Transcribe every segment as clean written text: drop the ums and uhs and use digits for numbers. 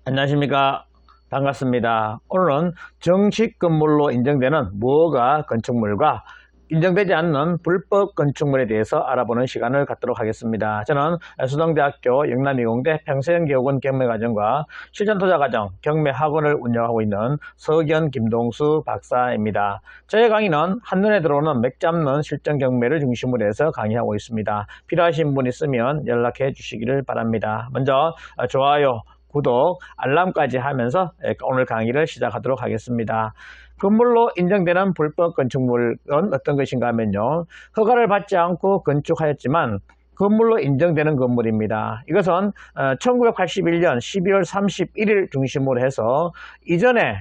안녕하십니까. 반갑습니다. 오늘은 정식 건물로 인정되는 무허가 건축물과 인정되지 않는 불법 건축물에 대해서 알아보는 시간을 갖도록 하겠습니다. 저는 수동대학교 영남이공대 평생교육원 경매과정과 실전투자과정 경매학원을 운영하고 있는 서견 김동수 박사입니다. 저의 강의는 한눈에 들어오는 맥 잡는 실전 경매를 중심으로 해서 강의하고 있습니다. 필요하신 분 있으면 연락해 주시기를 바랍니다. 먼저 좋아요, 구독, 알람까지 하면서 오늘 강의를 시작하도록 하겠습니다. 건물로 인정되는 불법 건축물은 어떤 것인가 하면요, 허가를 받지 않고 건축하였지만 건물로 인정되는 건물입니다. 이것은 1981년 12월 31일 중심으로 해서 이전에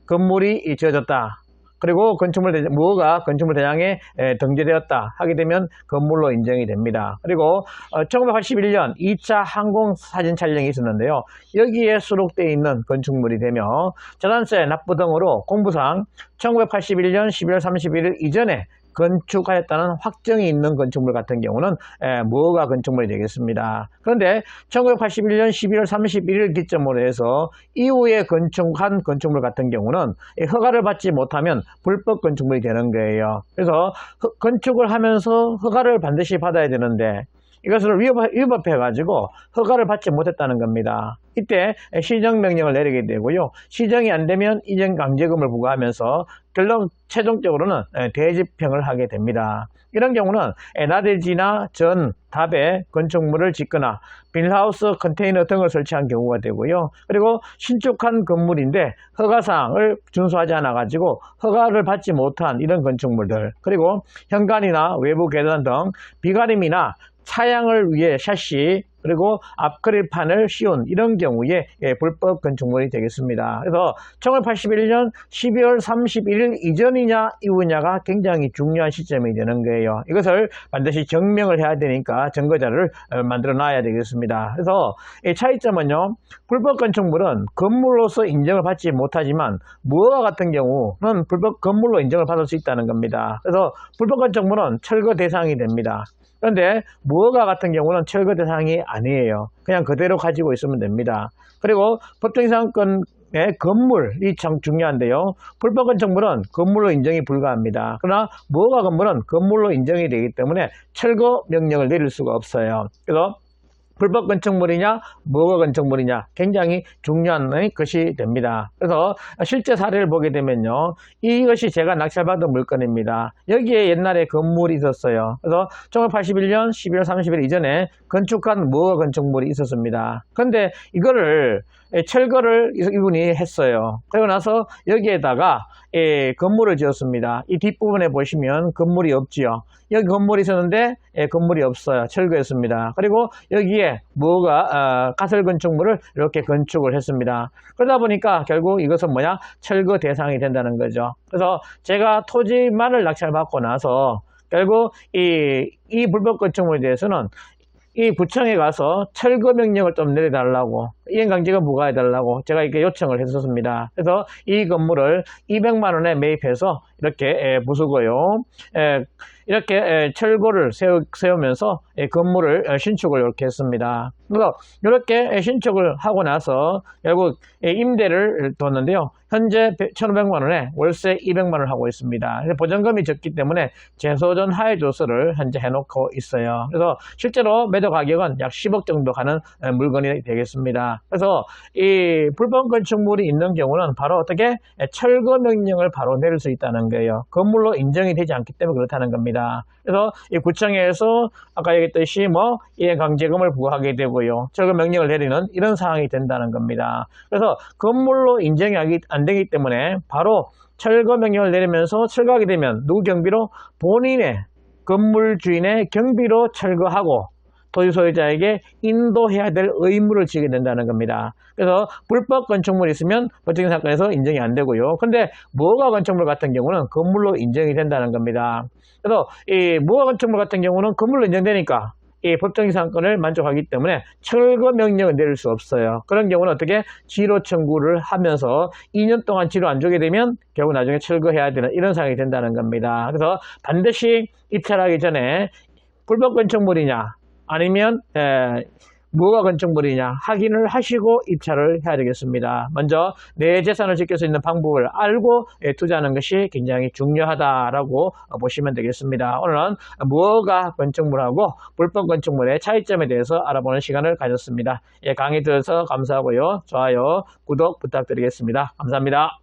건물이 지어졌다, 그리고 무허가 건축물 대장에 등재되었다 하게 되면 건물로 인정이 됩니다. 그리고 1981년 2차 항공사진 촬영이 있었는데요. 여기에 수록되어 있는 건축물이 되며 재산세 납부 등으로 공부상 1981년 12월 31일 이전에 건축하였다는 확정이 있는 건축물 같은 경우는 무허가 건축물이 되겠습니다. 그런데 1981년 12월 31일 기점으로 해서 이후에 건축한 건축물 같은 경우는 허가를 받지 못하면 불법 건축물이 되는 거예요. 그래서 건축을 하면서 허가를 반드시 받아야 되는데 이것을 위법해 가지고 허가를 받지 못했다는 겁니다. 이때 시정명령을 내리게 되고요. 시정이 안 되면 이전 강제금을 부과하면서 결국 최종적으로는 대집행을 하게 됩니다. 이런 경우는 나대지나 전, 답에 건축물을 짓거나 빌하우스 컨테이너 등을 설치한 경우가 되고요. 그리고 신축한 건물인데 허가사항을 준수하지 않아 가지고 허가를 받지 못한 이런 건축물들, 그리고 현관이나 외부 계단 등 비가림이나 차양을 위해 샤시, 그리고 앞그릴판을 씌운 이런 경우에 불법 건축물이 되겠습니다. 그래서 1981년 12월 31일 이전이냐 이후냐가 굉장히 중요한 시점이 되는 거예요. 이것을 반드시 증명을 해야 되니까 증거자료를 만들어 놔야 되겠습니다. 그래서 이 차이점은요, 불법 건축물은 건물로서 인정을 받지 못하지만 무허가 같은 경우는 불법 건물로 인정을 받을 수 있다는 겁니다. 그래서 불법 건축물은 철거 대상이 됩니다. 그런데 무허가 같은 경우는 철거 대상이 아니에요. 그냥 그대로 가지고 있으면 됩니다. 그리고 법정이상권의 건물이 참 중요한데요. 불법 건축물은 건물로 인정이 불가합니다. 그러나 무허가 건물은 건물로 인정이 되기 때문에 철거 명령을 내릴 수가 없어요. 그래서 불법 건축물이냐 무허가 건축물이냐 굉장히 중요한 것이 됩니다. 그래서 실제 사례를 보게 되면요, 이것이 제가 낙찰받은 물건입니다. 여기에 옛날에 건물이 있었어요. 그래서 1981년 12월 30일 이전에 건축한 무허가 건축물이 있었습니다. 그런데 이거를 철거를 이분이 했어요. 그리고 나서 여기에다가 건물을 지었습니다. 이 뒷부분에 보시면 건물이 없지요. 여기 건물이 있었는데 건물이 없어요. 철거했습니다. 그리고 여기에 무허가 가설 건축물을 이렇게 건축을 했습니다. 그러다 보니까 결국 이것은 뭐냐, 철거 대상이 된다는 거죠. 그래서 제가 토지만을 낙찰받고 나서 결국 이 불법 건축물에 대해서는 이 구청에 가서 철거 명령을 좀 내려달라고, 이행강제금 부과해달라고 제가 이렇게 요청을 했었습니다. 그래서 이 건물을 200만 원에 매입해서 이렇게 부수고요. 이렇게 철거를 세우면서 건물을 신축을 이렇게 했습니다. 그래서 이렇게 신축을 하고 나서 결국 임대를 뒀는데요. 현재 1,500만 원에 월세 200만 원을 하고 있습니다. 보전금이 적기 때문에 재소전 하해 조서를 현재 해놓고 있어요. 그래서 실제로 매도 가격은 약 10억 정도 가는 물건이 되겠습니다. 그래서 이 불법 건축물이 있는 경우는 바로 어떻게 철거 명령을 바로 내릴 수 있다는 거예요. 건물로 인정이 되지 않기 때문에 그렇다는 겁니다. 그래서 이 구청에서 아까 얘기했듯이 이행강제금을 부과하게 되고요, 철거 명령을 내리는 이런 상황이 된다는 겁니다. 그래서 건물로 인정이 안 되기 때문에 바로 철거 명령을 내리면서 철거하게 되면 누구 경비로? 본인의 건물 주인의 경비로 철거하고 토지 소유자에게 인도해야 될 의무를 지게 된다는 겁니다. 그래서 불법 건축물이 있으면 법적인 사건에서 인정이 안 되고요. 근데 무허가 건축물 같은 경우는 건물로 인정이 된다는 겁니다. 그래서 이 무허가 건축물 같은 경우는 건물로 인정되니까 이 법정이 상권을 만족하기 때문에 철거 명령을 내릴 수 없어요. 그런 경우는 어떻게 지로 청구를 하면서 2년 동안 지로 안 주게 되면 결국 나중에 철거해야 되는 이런 상황이 된다는 겁니다. 그래서 반드시 입찰하기 전에 불법 건축물이냐 아니면 뭐가 건축물이냐 확인을 하시고 입찰을 해야 되겠습니다. 먼저 내 재산을 지킬 수 있는 방법을 알고 투자하는 것이 굉장히 중요하다라고 보시면 되겠습니다. 오늘은 뭐가 건축물하고 불법 건축물의 차이점에 대해서 알아보는 시간을 가졌습니다. 강의 들어서 감사하고요. 좋아요, 구독 부탁드리겠습니다. 감사합니다.